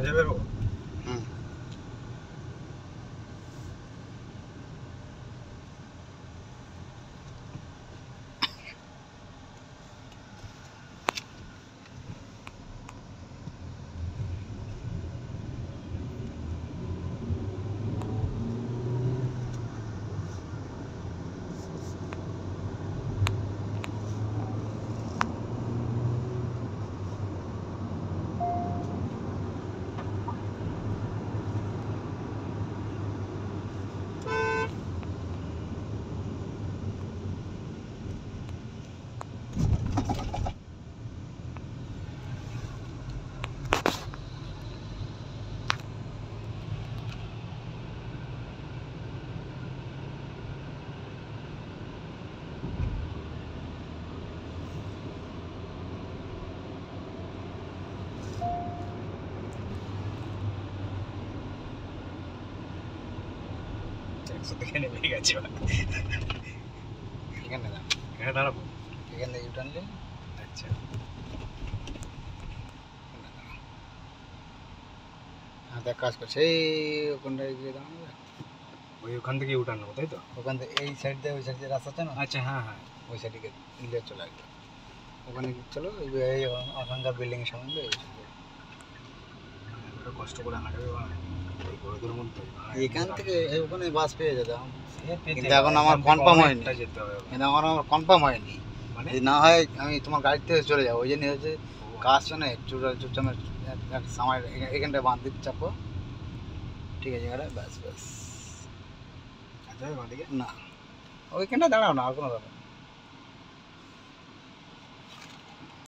সোজা বেরো। হুম এখানে নেমে গেছে। এখানে দাঁড়া, এখানে দাঁড়াবো। এখান থেকে ইউটার্ন নিন। আচ্ছা হ্যাঁ দেখ কাজ করছে, এই ওখানটায় গিয়ে দাঁড়ানো যায়। ওই ওখান থেকে উঠান নেবো তাই তো? ওখান থেকে এই সাইড দিয়ে ওই সাইড দিয়ে রাস্তা আছে না, আচ্ছা হ্যাঁ হ্যাঁ। ওই সাইডে নিয়ে চলে আসবে। ওখানে চলো, এই ওখানকার বিল্ডিংয়ের সামনে দিয়ে এতটা কষ্ট করে হাঁটবে এই রোদের মধ্যে। এখান থেকে ওখানে বাস পেয়ে যেতে, কিন্তু এখন আমার কনফার্ম হয়নি, যেতে হবে। কিন্তু আমার কনফার্ম হয়নি। মানে যদি না হয় আমি তোমার গাড়িতে চলে যাবো। ওই জন্য হচ্ছে কাজ শোনে চুপচামের সময় এখানটায় বাঁধ দিতে চাপো, ঠিক আছে এখানে ব্যাস ব্যাস। আচ্ছা বাঁদিকে না ওইখানটা দাঁড়াও না, আর কোনো ব্যাপার না।